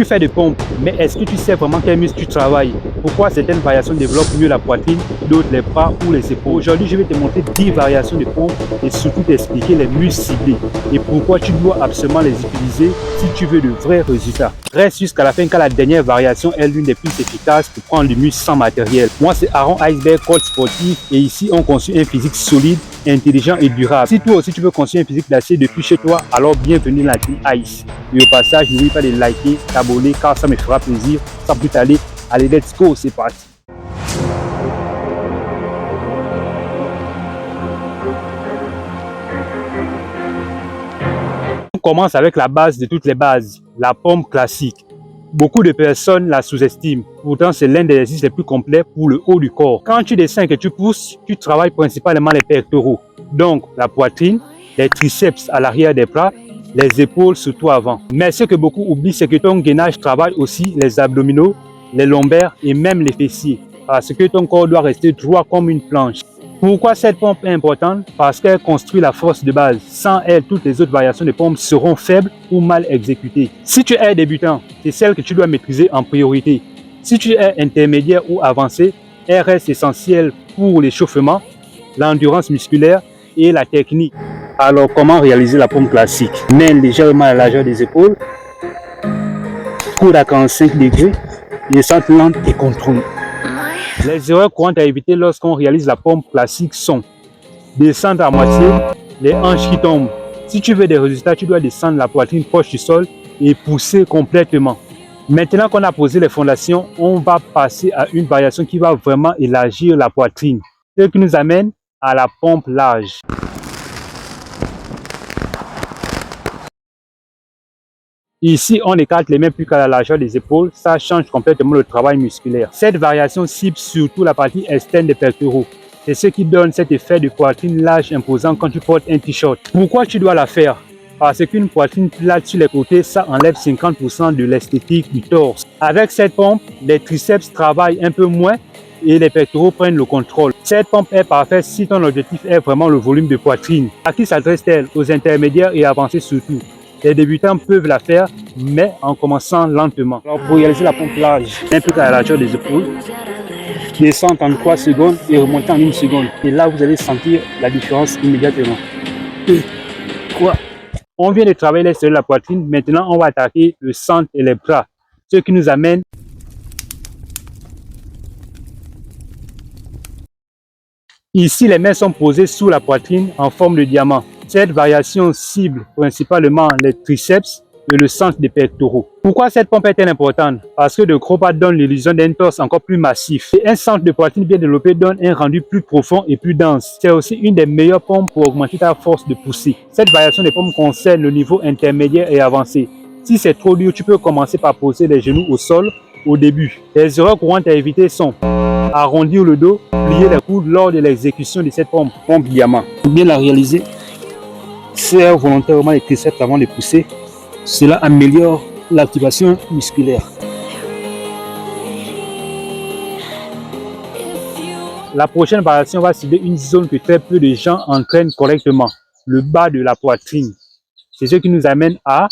Tu fais des pompes, mais est-ce que tu sais vraiment quel muscle tu travailles? Pourquoi certaines variations développent mieux la poitrine, d'autres les bras ou les épaules? Aujourd'hui, je vais te montrer 10 variations de pompes et surtout t'expliquer les muscles ciblés et pourquoi tu dois absolument les utiliser si tu veux de vrais résultats. Reste jusqu'à la fin car la dernière variation est l'une des plus efficaces pour prendre du muscle sans matériel. Moi, c'est Aaron Iceberg, coach sportif, et ici, on construit un physique solide, intelligent et durable. Si toi aussi tu veux construire un physique d'acier depuis chez toi, alors bienvenue dans la team Ice. Et au passage, n'oublie pas de liker, t'abonner car ça me fera plaisir. Sans plus tarder, allez, let's go, c'est parti. On commence avec la base de toutes les bases, la pompe classique. Beaucoup de personnes la sous-estiment. Pourtant, c'est l'un des exercices les plus complets pour le haut du corps. Quand tu descends et que tu pousses, tu travailles principalement les pectoraux. Donc, la poitrine, les triceps à l'arrière des bras, les épaules surtout avant. Mais ce que beaucoup oublient, c'est que ton gainage travaille aussi les abdominaux, les lombaires et même les fessiers. Parce que ton corps doit rester droit comme une planche. Pourquoi cette pompe est importante? Parce qu'elle construit la force de base. Sans elle, toutes les autres variations de pompe seront faibles ou mal exécutées. Si tu es débutant, c'est celle que tu dois maîtriser en priorité. Si tu es intermédiaire ou avancé, elle reste essentielle pour l'échauffement, l'endurance musculaire et la technique. Alors, comment réaliser la pompe classique? Main légèrement à la largeur des épaules, coude à 45 degrés, descente lente et contrôlée. Les erreurs courantes à éviter lorsqu'on réalise la pompe classique sont descendre à moitié, les hanches qui tombent. Si tu veux des résultats, tu dois descendre la poitrine proche du sol et pousser complètement. Maintenant qu'on a posé les fondations, on va passer à une variation qui va vraiment élargir la poitrine, ce qui nous amène à la pompe large. Ici, on écarte les mains plus qu'à la largeur des épaules, ça change complètement le travail musculaire. Cette variation cible surtout la partie externe des pectoraux. C'est ce qui donne cet effet de poitrine large imposant quand tu portes un t-shirt. Pourquoi tu dois la faire? Parce qu'une poitrine plate sur les côtés, ça enlève 50% de l'esthétique du torse. Avec cette pompe, les triceps travaillent un peu moins et les pectoraux prennent le contrôle. Cette pompe est parfaite si ton objectif est vraiment le volume de poitrine. À qui s'adresse-t-elle? Aux intermédiaires et avancés surtout. Les débutants peuvent la faire, mais en commençant lentement. Alors pour réaliser la pompe large, un peu à la largeur des épaules, descendre en 3 secondes et remonter en 1 seconde. Et là, vous allez sentir la différence immédiatement. Quoi? On vient de travailler l'extérieur de la poitrine, maintenant on va attaquer le centre et les bras. Ce qui nous amène ici, les mains sont posées sous la poitrine en forme de diamant. Cette variation cible principalement les triceps et le centre des pectoraux. Pourquoi cette pompe est-elle importante? Parce que de gros bras donnent l'illusion d'un torse encore plus massif. Et un centre de poitrine bien développé donne un rendu plus profond et plus dense. C'est aussi une des meilleures pompes pour augmenter ta force de poussée. Cette variation des pompes concerne le niveau intermédiaire et avancé. Si c'est trop dur, tu peux commencer par poser les genoux au sol au début. Les erreurs courantes à éviter sont arrondir le dos, plier les coudes lors de l'exécution de cette pompe diamant. Pour bien la réaliser, serre volontairement les triceps avant de pousser. Cela améliore l'activation musculaire. La prochaine variation va cibler une zone que très peu de gens entraînent correctement, le bas de la poitrine. C'est ce qui nous amène à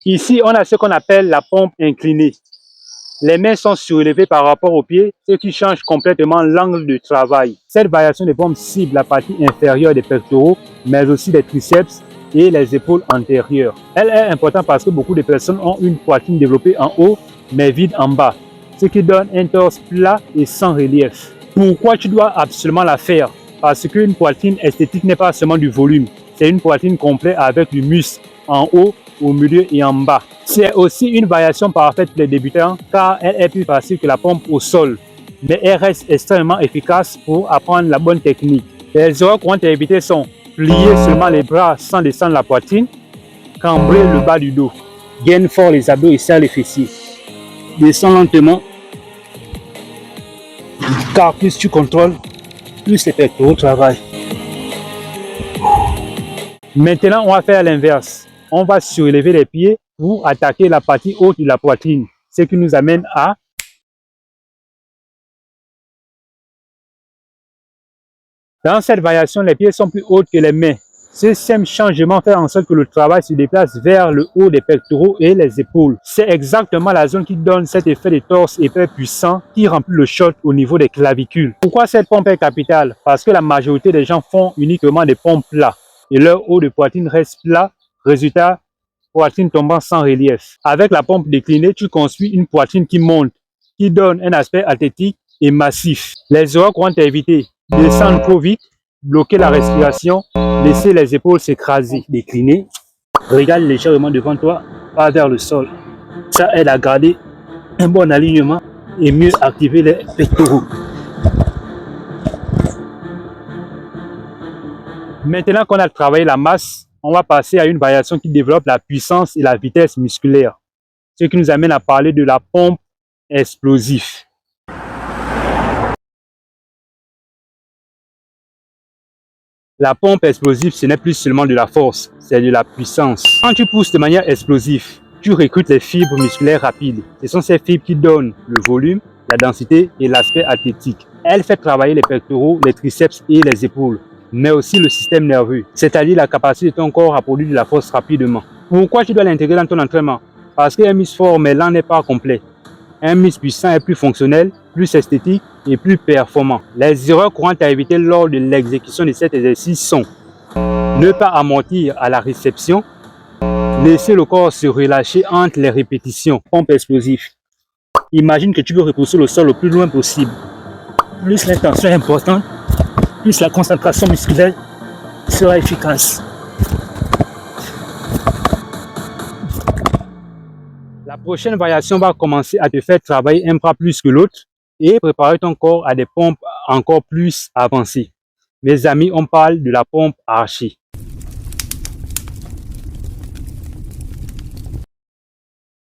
ici, on a ce qu'on appelle la pompe inclinée. Les mains sont surélevées par rapport aux pieds, ce qui change complètement l'angle de travail. Cette variation de pompe cible la partie inférieure des pectoraux, mais aussi des triceps et les épaules antérieures. Elle est importante parce que beaucoup de personnes ont une poitrine développée en haut, mais vide en bas, ce qui donne un torse plat et sans relief. Pourquoi tu dois absolument la faire? Parce qu'une poitrine esthétique n'est pas seulement du volume, c'est une poitrine complète avec du muscle en haut, au milieu et en bas. C'est aussi une variation parfaite pour les débutants car elle est plus facile que la pompe au sol, mais elle reste extrêmement efficace pour apprendre la bonne technique. Les erreurs courantes à éviter sont plier seulement les bras sans descendre la poitrine, cambrer le bas du dos, gaine fort les abdos et serre les fessiers, descends lentement car plus tu contrôles, plus les pectoraux travaillent. Maintenant, on va faire l'inverse. On va surélever les pieds pour attaquer la partie haute de la poitrine, ce qui nous amène à dans cette variation, les pieds sont plus hauts que les mains. Ce simple changement fait en sorte que le travail se déplace vers le haut des pectoraux et les épaules. C'est exactement la zone qui donne cet effet de torse épais puissant qui remplit le short au niveau des clavicules. Pourquoi cette pompe est capitale? Parce que la majorité des gens font uniquement des pompes plats et leur haut de poitrine reste plat. Résultat, poitrine tombant sans relief. Avec la pompe déclinée, tu construis une poitrine qui monte, qui donne un aspect athlétique et massif. Les erreurs courantes à éviter: descendre trop vite, bloquer la respiration, laisser les épaules s'écraser, décliner, regarde légèrement devant toi, pas vers le sol. Ça aide à garder un bon alignement et mieux activer les pectoraux. Maintenant qu'on a travaillé la masse, on va passer à une variation qui développe la puissance et la vitesse musculaire, ce qui nous amène à parler de la pompe explosive. La pompe explosive, ce n'est plus seulement de la force, c'est de la puissance. Quand tu pousses de manière explosive, tu recrutes les fibres musculaires rapides. Ce sont ces fibres qui donnent le volume, la densité et l'aspect athlétique. Elle fait travailler les pectoraux, les triceps et les épaules, mais aussi le système nerveux, c'est-à-dire la capacité de ton corps à produire de la force rapidement. Pourquoi tu dois l'intégrer dans ton entraînement? Parce qu'un muscle fort mais lent n'est pas complet. Un muscle puissant est plus fonctionnel, plus esthétique et plus performant. Les erreurs courantes à éviter lors de l'exécution de cet exercice sont: ne pas amortir à la réception, laisser le corps se relâcher entre les répétitions. Pompe explosive. Imagine que tu veux repousser le sol le plus loin possible. Plus l'intention est importante, plus la concentration musculaire sera efficace. La prochaine variation va commencer à te faire travailler un bras plus que l'autre et préparer ton corps à des pompes encore plus avancées. Mes amis, on parle de la pompe archée.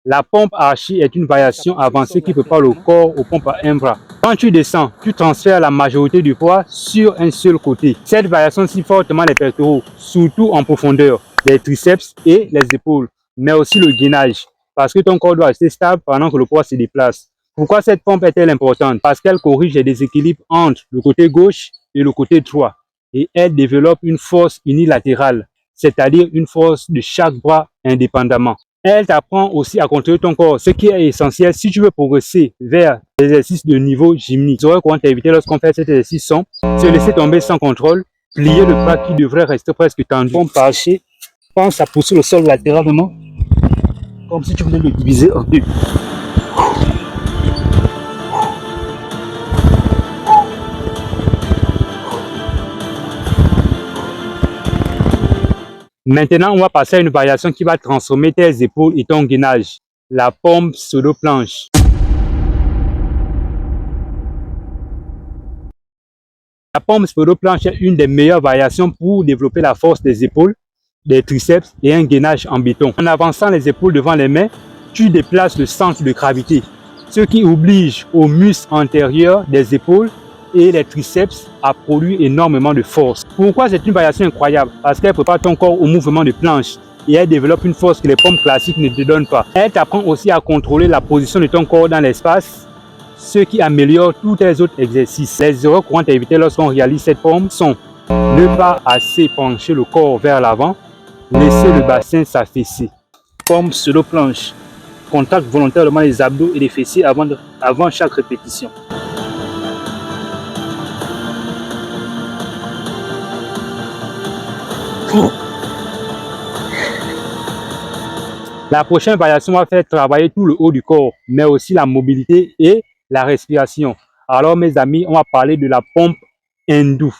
La pompe archée est une variation avancée qui prépare le corps aux pompes à un bras. Quand tu descends, tu transfères la majorité du poids sur un seul côté. Cette variation cible fortement les pectoraux, surtout en profondeur, les triceps et les épaules, mais aussi le gainage, parce que ton corps doit rester stable pendant que le poids se déplace. Pourquoi cette pompe est-elle importante? Parce qu'elle corrige les déséquilibres entre le côté gauche et le côté droit. Et elle développe une force unilatérale, c'est-à-dire une force de chaque bras indépendamment. Elle t'apprend aussi à contrôler ton corps, ce qui est essentiel si tu veux progresser vers l'exercice de niveau gymnique. Les erreurs courantes à éviter lorsqu'on fait cet exercice sont: se laisser tomber sans contrôle, plier le bras qui devrait rester presque tendu. Pompe archée, pense à pousser le sol latéralement, comme si tu voulais le diviser en deux. Maintenant, on va passer à une variation qui va transformer tes épaules et ton gainage, la pompe pseudo-planche. La pompe pseudo-planche est une des meilleures variations pour développer la force des épaules, des triceps et un gainage en béton. En avançant les épaules devant les mains, tu déplaces le centre de gravité, ce qui oblige aux muscles antérieurs des épaules et les triceps à produire énormément de force. Pourquoi c'est une variation incroyable? Parce qu'elle prépare ton corps au mouvement de planche et elle développe une force que les pompes classiques ne te donnent pas. Elle t'apprend aussi à contrôler la position de ton corps dans l'espace, ce qui améliore tous tes autres exercices. Les erreurs courantes à éviter lorsqu'on réalise cette pompe sont: ne pas assez pencher le corps vers l'avant, laisser le bassin s'affaisser. Pompe pseudo-planche. Contracte volontairement les abdos et les fessiers avant chaque répétition. La prochaine variation va faire travailler tout le haut du corps, mais aussi la mobilité et la respiration. Alors mes amis, on va parler de la pompe hindoue.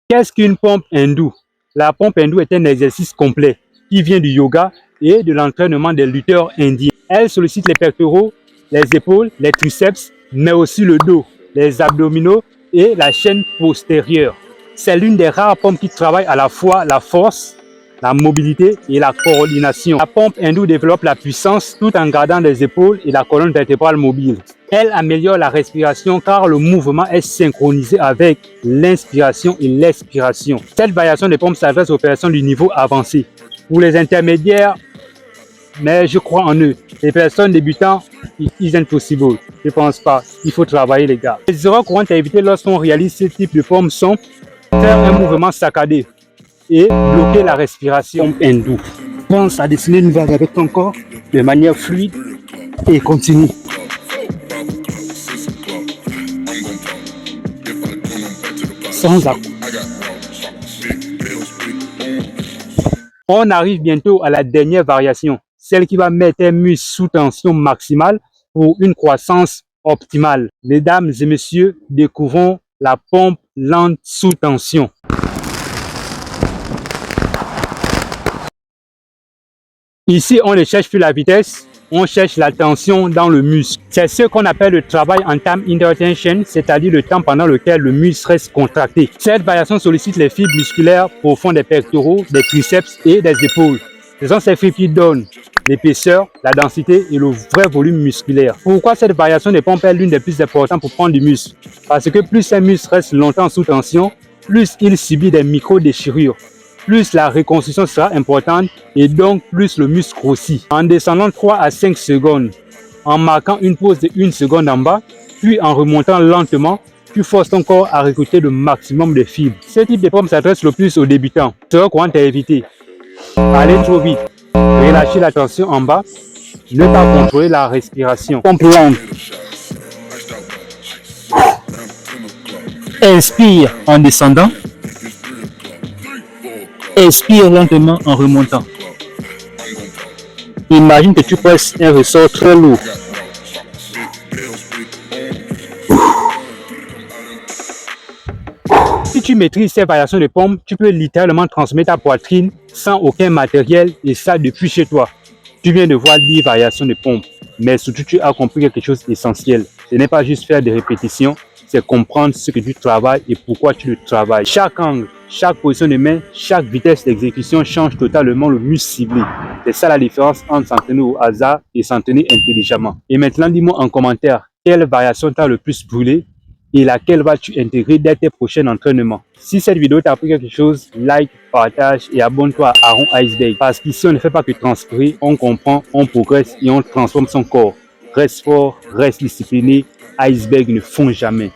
Qu'est-ce qu'une pompe hindoue? La pompe hindoue est un exercice complet qui vient du yoga et de l'entraînement des lutteurs indiens. Elle sollicite les pectoraux, les épaules, les triceps, mais aussi le dos, les abdominaux et la chaîne postérieure. C'est l'une des rares pompes qui travaille à la fois la force, la mobilité et la coordination. La pompe hindoue développe la puissance tout en gardant les épaules et la colonne vertébrale mobile. Elle améliore la respiration car le mouvement est synchronisé avec l'inspiration et l'expiration. Cette variation de pompe s'adresse aux personnes du niveau avancé. Pour les intermédiaires, mais je crois en eux, Les personnes débutantes, it's impossible. Je pense pas. Il faut travailler, les gars. Les erreurs courantes à éviter lorsqu'on réalise ce type de pompe sont faire un mouvement saccadé et bloquer la respiration. Pompe hindoue. Pense à dessiner une vague avec ton corps de manière fluide et continue. Sans accroc. On arrive bientôt à la dernière variation, celle qui va mettre un muscle sous tension maximale pour une croissance optimale. Mesdames et messieurs, découvrons la pompe lente sous tension. Ici, on ne cherche plus la vitesse, on cherche la tension dans le muscle. C'est ce qu'on appelle le travail en time intertension, c'est-à-dire le temps pendant lequel le muscle reste contracté. Cette variation sollicite les fibres musculaires profondes des pectoraux, des triceps et des épaules. Ce sont ces fibres qui donnent l'épaisseur, la densité et le vrai volume musculaire. Pourquoi cette variation de pompe est l'une des plus importantes pour prendre du muscle? Parce que plus un muscle reste longtemps sous tension, plus il subit des micro-déchirures, plus la reconstruction sera importante et donc plus le muscle grossit. En descendant 3 à 5 secondes, en marquant une pause de 1 seconde en bas, puis en remontant lentement, tu forces ton corps à recruter le maximum de fibres. Ce type de pompe s'adresse le plus aux débutants. Ce qu'on à éviter: aller trop vite, relâcher la tension en bas, ne pas contrôler la respiration. Pompe lente. Inspire en descendant. Expire lentement en remontant. Imagine que tu presses un ressort très lourd. Si tu maîtrises ces variations de pompe, tu peux littéralement transmettre ta poitrine sans aucun matériel et ça depuis chez toi. Tu viens de voir 10 variations de pompe, mais surtout tu as compris quelque chose d'essentiel. Ce n'est pas juste faire des répétitions, c'est comprendre ce que tu travailles et pourquoi tu le travailles. Chaque angle, chaque position de main, chaque vitesse d'exécution change totalement le muscle ciblé. C'est ça la différence entre s'entraîner au hasard et s'entraîner intelligemment. Et maintenant, dis-moi en commentaire, quelle variation t'a le plus brûlé et laquelle vas-tu intégrer dès tes prochains entraînements. Si cette vidéo t'a appris quelque chose, like, partage et abonne-toi à Aaron Iceberg. Parce qu'ici, on ne fait pas que transpirer, on comprend, on progresse et on transforme son corps. Reste fort, reste discipliné. Iceberg ne fond jamais.